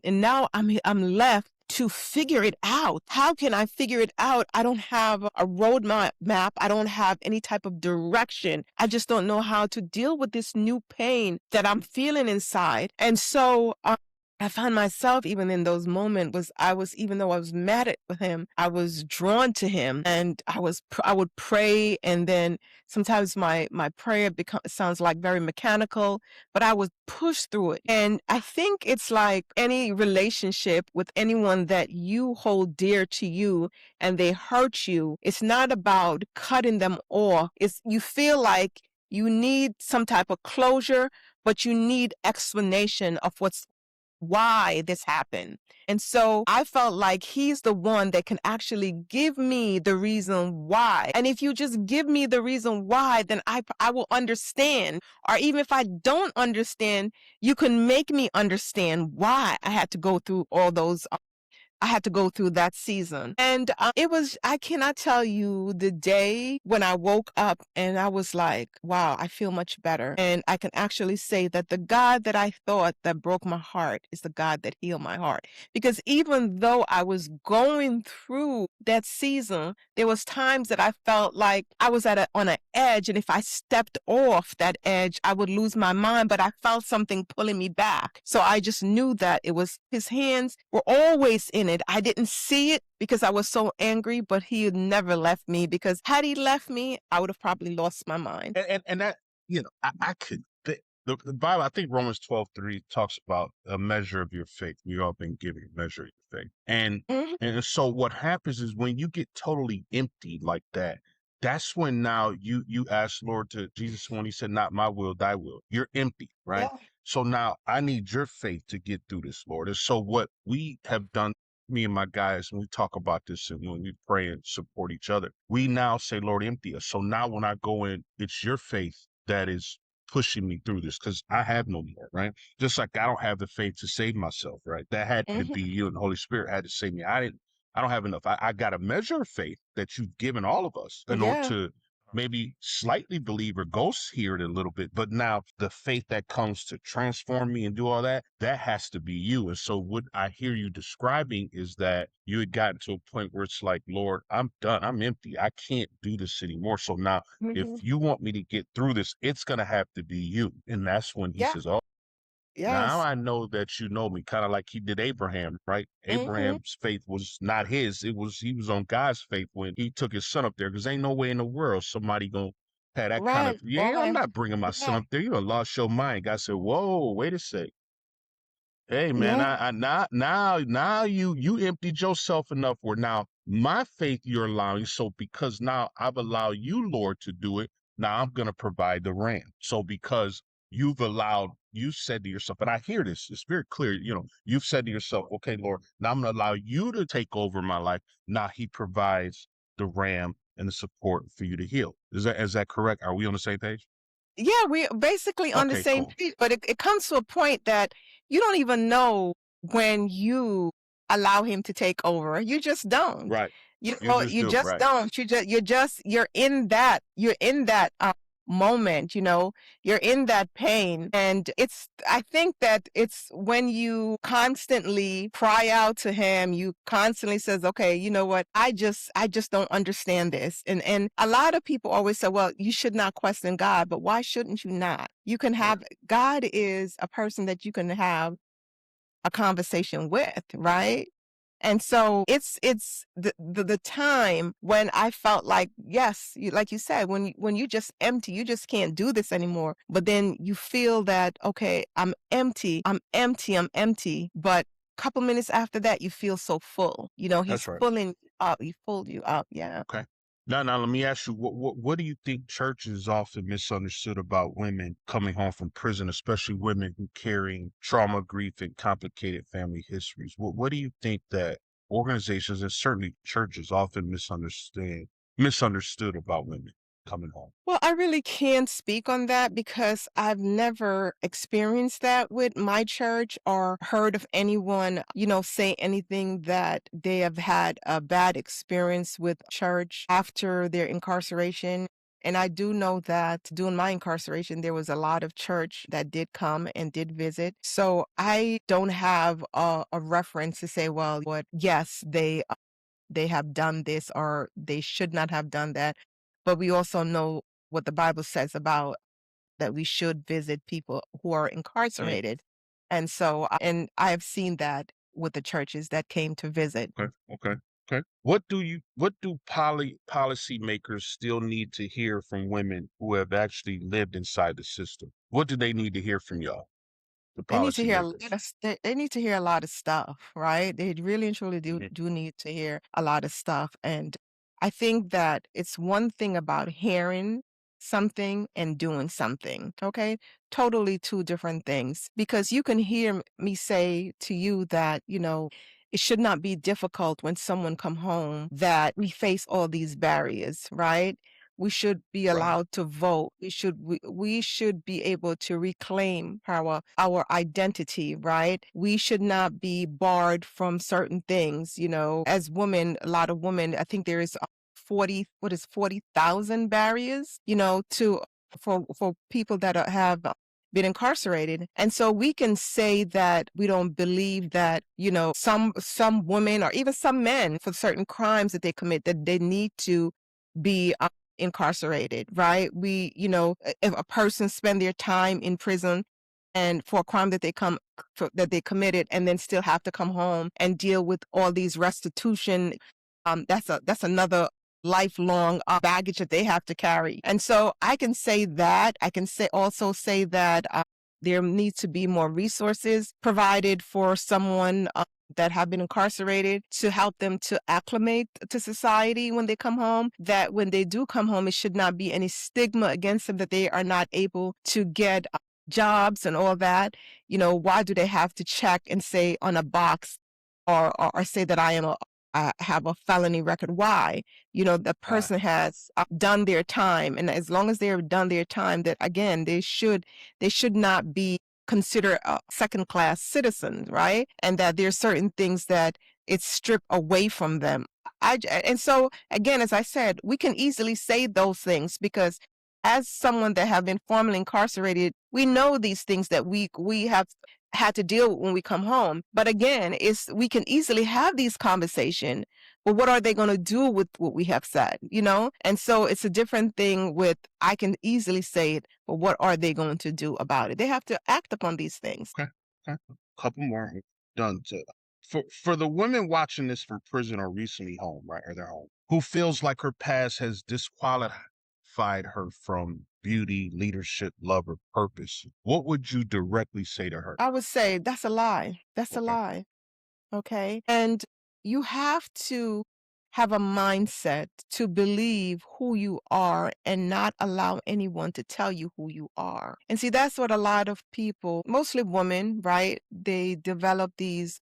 now I'm left to figure it out. How can I figure it out? I don't have a road map. I don't have any type of direction. I just don't know how to deal with this new pain that I'm feeling inside. And so I found myself, even in those moments, even though I was mad with him, I was drawn to him, and I would pray, and then sometimes my prayer sounds like very mechanical, but I would push through it. And I think it's like any relationship with anyone that you hold dear to you and they hurt you. It's not about cutting them off. You feel like you need some type of closure, but you need explanation of why this happened. And so I felt like he's the one that can actually give me the reason why. And if you just give me the reason why, then I will understand. Or even if I don't understand, you can make me understand why I had to go through that season. And I cannot tell you the day when I woke up and I was like, wow, I feel much better. And I can actually say that the God that I thought that broke my heart is the God that healed my heart. Because even though I was going through that season, there was times that I felt like I was on an edge. And if I stepped off that edge, I would lose my mind. But I felt something pulling me back. So I just knew that it was his hands were always in it. I didn't see it because I was so angry, but he had never left me, because had he left me, I would have probably lost my mind. And that, I could, the Bible, I think Romans 12:3 talks about a measure of your faith. We all been given a measure of your faith. And so what happens is when you get totally empty like that, that's when now you ask Lord to Jesus, when he said, not my will, thy will. You're empty, right? Yeah. So now I need your faith to get through this, Lord. And so what we have done, me and my guys, when we talk about this and when we pray and support each other, we now say, Lord, empty us. So now when I go in, it's your faith that is pushing me through this, because I have no more, right? Just like I don't have the faith to save myself, right? That had to be you, and the Holy Spirit had to save me. I don't have enough. I got a measure of faith that you've given all of us in order Yeah. to maybe slightly believe or ghost hear it a little bit, but now the faith that comes to transform me and do all that has to be you. And so what I hear you describing is that you had gotten to a point where it's like, Lord, I'm done. I'm empty. I can't do this anymore. So now if you want me to get through this, it's going to have to be you. And that's when he Yeah. says, oh, now Yes. I know that you know me, kind of like he did Abraham, right? Abraham's faith was not his. He was on God's faith when he took his son up there, because ain't no way in the world somebody gonna have that kind of, Right. I'm Right. not bringing my son Yeah. up there. You done lost your mind. God said, whoa, wait a sec. Hey man, Yeah. I now you emptied yourself enough where now my faith you're allowing. So because now I've allowed you, Lord, to do it, now I'm gonna provide the ram. So because you said to yourself, and I hear this, it's very clear, you've said to yourself, okay, Lord, now I'm gonna allow you to take over my life. Now he provides the ram and the support for you to heal. Is that correct? Are we on the same page? Yeah, we're basically on the Okay, same cool. page, but it comes to a point that you don't even know when you allow him to take over. You just don't. Right. You You know, just you do, just right. don't. You're in that moment, you're in that pain. And I think that it's when you constantly cry out to him, you constantly says, okay, you know what? I just don't understand this. And a lot of people always say, well, you should not question God, but why shouldn't you not? You can have, God is a person that you can have a conversation with, right? And so it's the time when I felt like, yes, like you said, when you just empty, you just can't do this anymore. But then you feel that, okay, I'm empty, I'm empty, I'm empty. But a couple minutes after that, you feel so full. That's He's right. filling you up. He filled you up. Yeah. Okay. Now let me ask you, what do you think church is often misunderstood about women coming home from prison, especially women who carrying trauma, grief, and complicated family histories? What do you think that organizations and certainly churches often misunderstood about women coming home? Well, I really can't speak on that because I've never experienced that with my church or heard of anyone, say anything that they have had a bad experience with church after their incarceration. And I do know that during my incarceration, there was a lot of church that did come and did visit. So I don't have a reference to say, well, yes, they have done this or they should not have done that. But we also know what the Bible says about that we should visit people who are Mm, incarcerated. And so, and I have seen that with the churches that came to visit. okay, okay, okay. What do policymakers still need to hear from women who have actually lived inside the system? What do they need to hear from y'all, the They need to hear a lot policymakers? of they need to hear a lot of stuff, right? They really and truly do Mhm. do need to hear a lot of stuff. And I think that it's one thing about hearing something and doing something, okay? Totally two different things. Because you can hear me say to you that, it should not be difficult when someone come home that we face all these barriers, right? We should be Right. allowed to vote. We should be able to reclaim our identity, right? We should not be barred from certain things, As women, a lot of women, I think there is 40,000 barriers, to for people that have been incarcerated. And so we can say that we don't believe that, some women or even some men for certain crimes that they commit that they need to be incarcerated, right? If a person spend their time in prison and for a crime that they committed and then still have to come home and deal with all these restitution, that's another lifelong baggage that they have to carry. And so I can say that. I can also say that there needs to be more resources provided for someone that have been incarcerated to help them to acclimate to society when they come home, that when they do come home, it should not be any stigma against them that they are not able to get jobs and all that. Why do they have to check and say on a box or say that I have a felony record? Why? The Right. person has done their time. And as long as they have done their time, that again, they should not be considered second-class citizens, right? And that there's certain things that it's stripped away from them. And so again, as I said, we can easily say those things because as someone that have been formerly incarcerated, we know these things that we have had to deal with when we come home. But again, we can easily have these conversations. But what are they going to do with what we have said? And so it's a different thing with I can easily say it, but what are they going to do about it? They have to act upon these things. Okay. Okay. Couple more. Done. For the women watching this from prison or recently home, right, or their home, who feels like her past has disqualified her from beauty, leadership, love, or purpose, what would you directly say to her? I would say that's a lie. That's a Okay. lie. Okay. And you have to have a mindset to believe who you are and not allow anyone to tell you who you are. And see, that's what a lot of people, mostly women, right? They develop these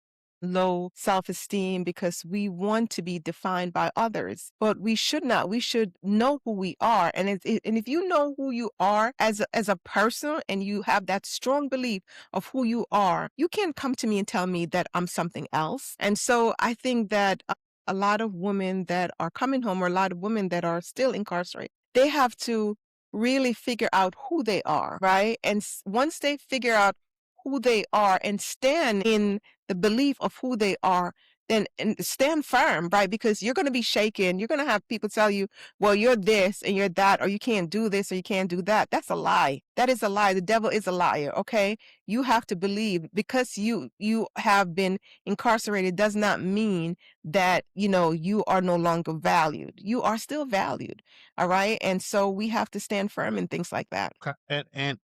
low self-esteem because we want to be defined by others, but we should not. We should know who we are. And if you know who you are as a person and you have that strong belief of who you are, you can't come to me and tell me that I'm something else. And so I think that a lot of women that are coming home or a lot of women that are still incarcerated, they have to really figure out who they are, right? And once they figure out who they are and stand in the belief of who they are, then and stand firm, right? Because you're going to be shaken. You're going to have people tell you, well, you're this and you're that, or you can't do this or you can't do that. That's a lie. That is a lie. The devil is a liar. Okay. You have to believe because you have been incarcerated does not mean that, you are no longer valued. You are still valued. All right. And so we have to stand firm in things like that. Okay. And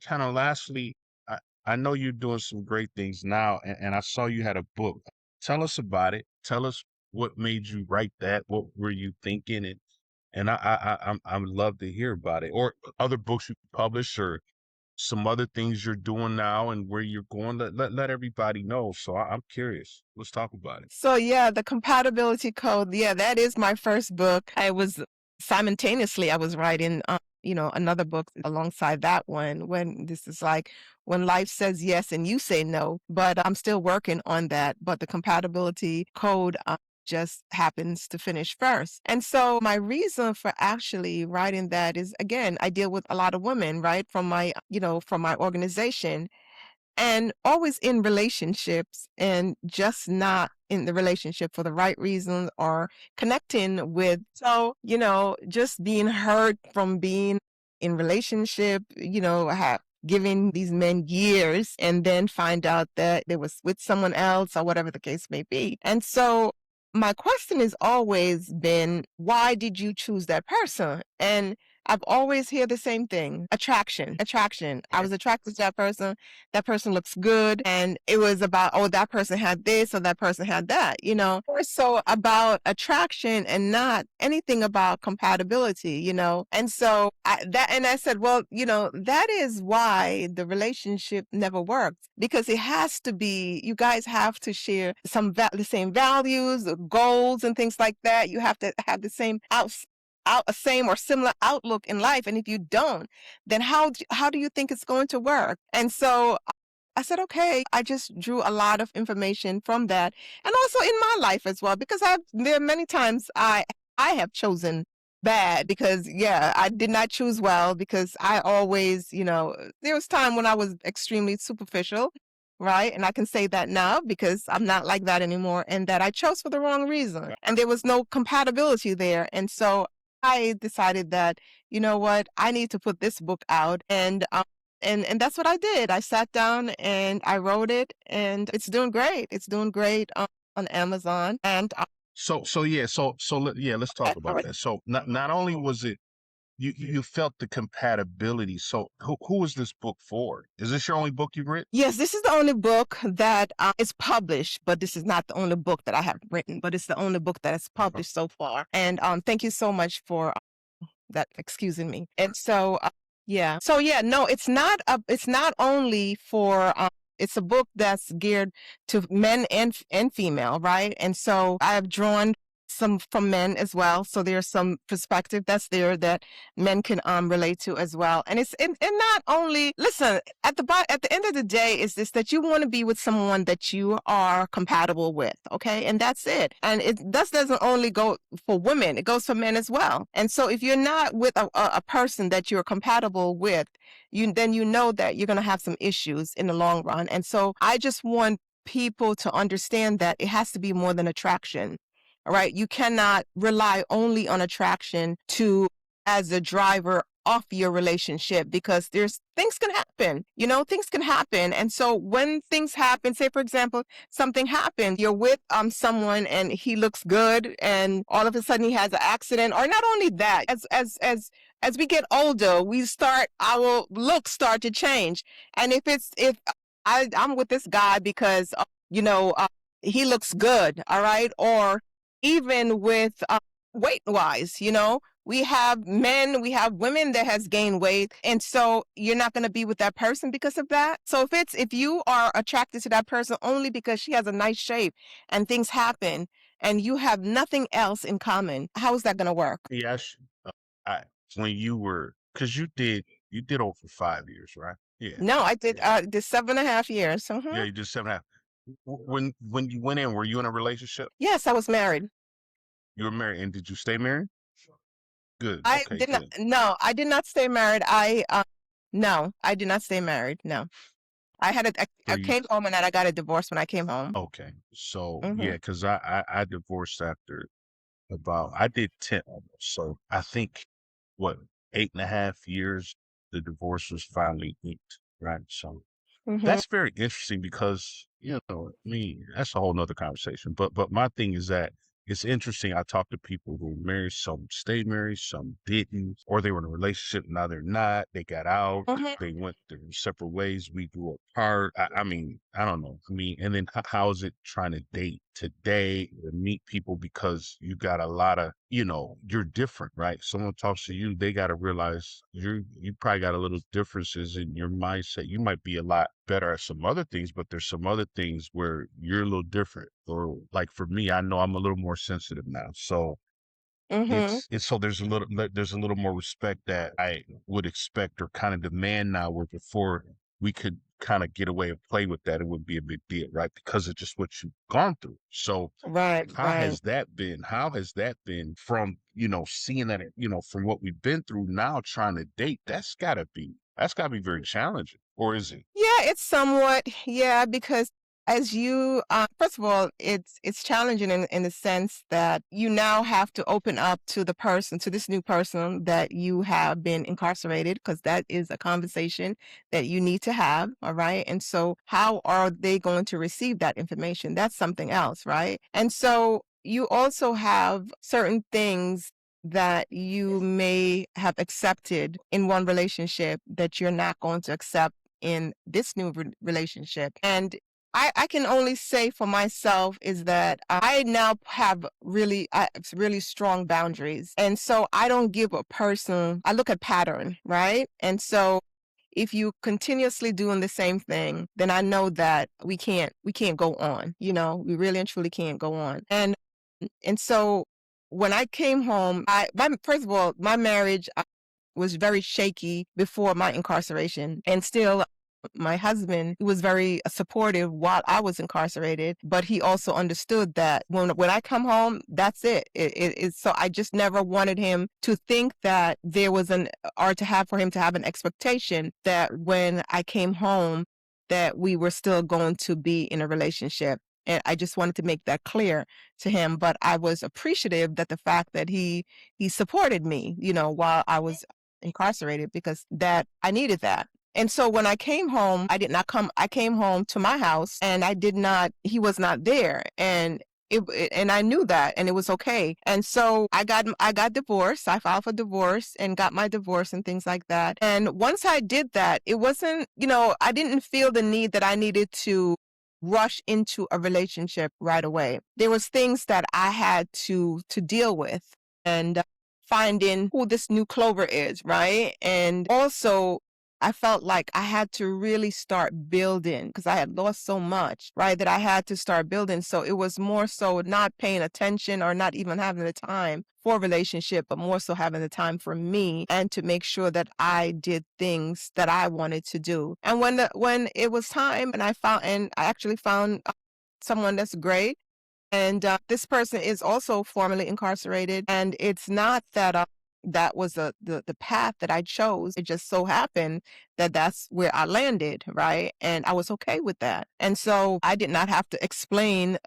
kind of lastly, I know you're doing some great things now, and I saw you had a book. Tell us about it. Tell us what made you write that. What were you thinking? And I would love to hear about it, or other books you publish, or some other things you're doing now, and where you're going. Let everybody know. So I'm curious. Let's talk about it. So yeah, the compatibility code. Yeah, that is my first book. I was simultaneously I was writing, another book alongside that one. When this is like when life says yes and you say no, but I'm still working on that. But the compatibility code. Just happens to finish first. And so my reason for actually writing that is, again, I deal with a lot of women, right? From my organization, and always in relationships and just not in the relationship for the right reasons or connecting with. So, just being hurt from being in relationship, have giving these men years and then find out that they was with someone else or whatever the case may be. And so my question has always been, why did you choose that person? And I've always heard the same thing. Attraction. I was attracted to that person. That person looks good. And it was about, oh, that person had this or that person had that, Or so about attraction and not anything about compatibility, And so I said, well, that is why the relationship never worked, because it has to be, you guys have to share the same values, goals and things like that. You have to have the same same or similar outlook in life. And if you don't, then how do you think it's going to work? And so I said, okay, I just drew a lot of information from that. And also in my life as well, because there are many times I have chosen bad because, yeah, I did not choose well because I always, there was time when I was extremely superficial. Right. And I can say that now because I'm not like that anymore, and that I chose for the wrong reason and there was no compatibility there. And so I decided that, you know what, I need to put this book out, and that's what I did. I sat down and I wrote it, and it's doing great. It's doing great on Amazon. And let's talk about that. So not only was it you felt the compatibility. So who was this book for? Is this your only book you've written? Yes, this is the only book that is published, but this is not the only book that I have written, but it's the only book that is published so far. And thank you so much for that excusing me. And so no, it's not only for it's a book that's geared to men and female, right? And so I have drawn some from men as well, so there's some perspective that's there that men can relate to as well. And it's and not only, listen, at the end of the day, is this, that you want to be with someone that you are compatible with, okay? And that's it. And it doesn't only go for women, it goes for men as well. And so if you're not with a person that you're compatible with, then you know that you're going to have some issues in the long run. And so I just want people to understand that it has to be more than attraction. All right. You cannot rely only on attraction as a driver of your relationship, because things can happen, things can happen. And so when things happen, say, for example, something happened, you're with someone and he looks good and all of a sudden he has an accident, or not only that, as we get older, our looks start to change. And if I'm with this guy because, he looks good. All right. Or even with weight wise, we have men, we have women that has gained weight. And so you're not going to be with that person because of that. So if you are attracted to that person only because she has a nice shape and things happen and you have nothing else in common, how is that going to work? Yes. When you were, because you did over 5 years, right? Yeah. No, I did 7.5 years. Yeah, you did 7.5. When you went in, were you in a relationship? Yes, I was married. You were married, and did you stay married? Good. I Okay, did not. good. No, I did not stay married. No, I did not stay married. No, So I you came home and then I got a divorce when I came home. okay. So Hmm. yeah, because I divorced after about I did 10 almost. So I think what 8.5 years the divorce was finally inked, right? So Hmm. that's very interesting because, I mean, that's a whole nother conversation. But my thing is that it's interesting. I talk to people who were married, some stayed married, some didn't, or they were in a relationship, now they're not. They got out, Hmm. they went their separate ways, we grew apart. I mean, I don't know. I mean, and then how is it trying to date today to meet people because you got a lot of, you're different, right? Someone talks to you, they got to realize you probably got a little differences in your mindset. You might be a lot better at some other things, but there's some other things where you're a little different. Or like for me, I know I'm a little more sensitive now. So Hmm. it's so there's a little more respect that I would expect or kind of demand now, where before we could kind of get away and play with that, it would be a big deal, right? Because of just what you've gone through. So Right, how right. has that been? How has that been from, seeing that, from what we've been through now trying to date? That's gotta be very challenging. Or is it? Yeah, it's somewhat, yeah, because as you, first of all, it's challenging in the sense that you now have to open up to the person, to this new person that you have been incarcerated, because that is a conversation that you need to have, all right? And so how are they going to receive that information? That's something else, right? And so you also have certain things that you may have accepted in one relationship that you're not going to accept in this new relationship. And I can only say for myself is that I now have really strong boundaries. And so I don't give a person, I look at pattern, right? And so if you continuously doing the same thing, then I know that we can't go on. We really and truly can't go on. And so when I came home, first of all, my marriage was very shaky before my incarceration, and still my husband was very supportive while I was incarcerated, but he also understood that when I come home, that's it. So I just never wanted him to think that there was for him to have an expectation that when I came home that we were still going to be in a relationship. And I just wanted to make that clear to him. But I was appreciative that the fact that he supported me, while I was incarcerated, because that I needed that. And so when I came home, I came home to my house and he was not there. And I knew that, and it was okay. And so I got divorced. I filed for divorce and got my divorce and things like that. And once I did that, it wasn't, I didn't feel the need that I needed to rush into a relationship right away. There was things that I had to deal with, and finding who this new Clover is, right? And also I felt like I had to really start building because I had lost so much, right? That I had to start building. So it was more so not paying attention or not even having the time for a relationship, but more so having the time for me and to make sure that I did things that I wanted to do. And when it was time, and I actually found someone that's great, and this person is also formerly incarcerated. And it's not that that was the path that I chose. It just so happened that that's where I landed, right? And I was okay with that. And so I did not have to explain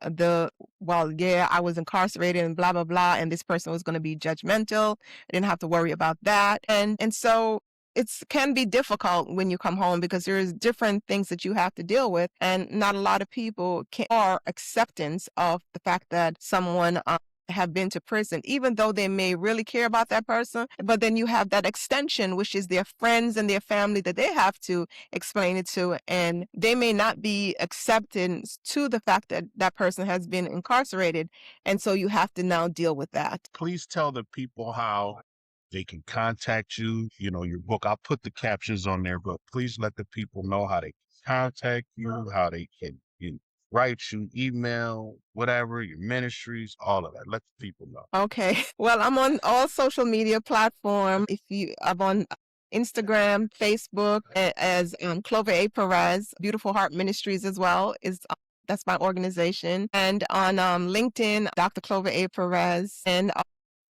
well, yeah, I was incarcerated and blah, blah, blah. And this person was going to be judgmental. I didn't have to worry about that. And so it can be difficult when you come home because there's different things that you have to deal with, and not a lot of people are acceptance of the fact that someone have been to prison, even though they may really care about that person. But then you have that extension, which is their friends and their family that they have to explain it to, and they may not be acceptance to the fact that that person has been incarcerated, and so you have to now deal with that. Please tell the people how they can contact you, your book. I'll put the captions on there, but please let the people know how they can contact you, how they can write you, email, whatever, your ministries, all of that. Let the people know. Okay. Well, I'm on all social media platforms. I'm on Instagram, Facebook as Clover A. Perez, Beautiful Heart Ministries as well that's my organization, and on LinkedIn, Dr. Clover A. Perez, and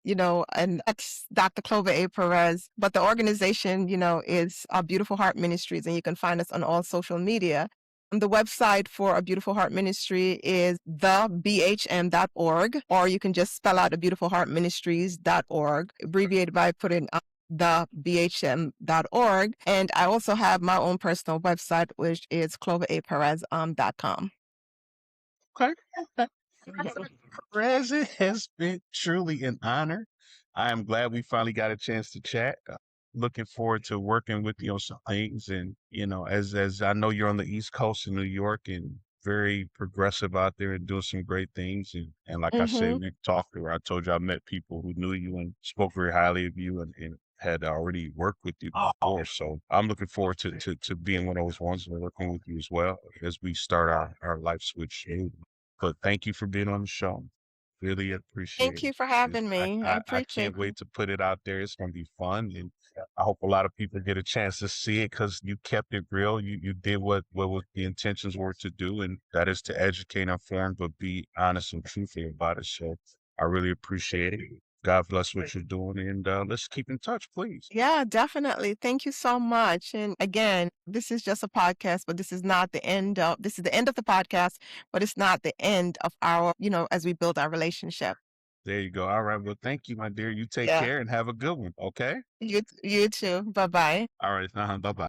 and that's Dr. Clover A. Perez. But the organization, is A Beautiful Heart Ministries, and you can find us on all social media. The website for A Beautiful Heart Ministry is thebhm.org, or you can just spell out abeautifulheartministries.org, abbreviated by putting thebhm.org. And I also have my own personal website, which is cloveraperez.com. Okay. Perez, it has been truly an honor. I am glad we finally got a chance to chat. Looking forward to working with you on some things. And, as I know you're on the East Coast in New York and very progressive out there and doing some great things. And like I said, we talked where I told you I met people who knew you and spoke very highly of you and had already worked with you before. So I'm looking forward to being one of those ones and working with you as well as we start our life switch. But thank you for being on the show. Really appreciate Thank it. you for having me. I I appreciate can't wait to put it out there. It's going to be fun. And I hope a lot of people get a chance to see it because you kept it real. You did what was the intentions were to do, and that is to educate, inform, but be honest and truthful about it. So I really appreciate it. God bless what you're doing. And let's keep in touch, please. Yeah, definitely. Thank you so much. And again, this is just a podcast, but this is the end of the podcast, but it's not the end of our, as we build our relationship. There you go. All right. Well, thank you, my dear. You take Yeah. care and have a good one. Okay. You too. Bye-bye. All right. Bye bye.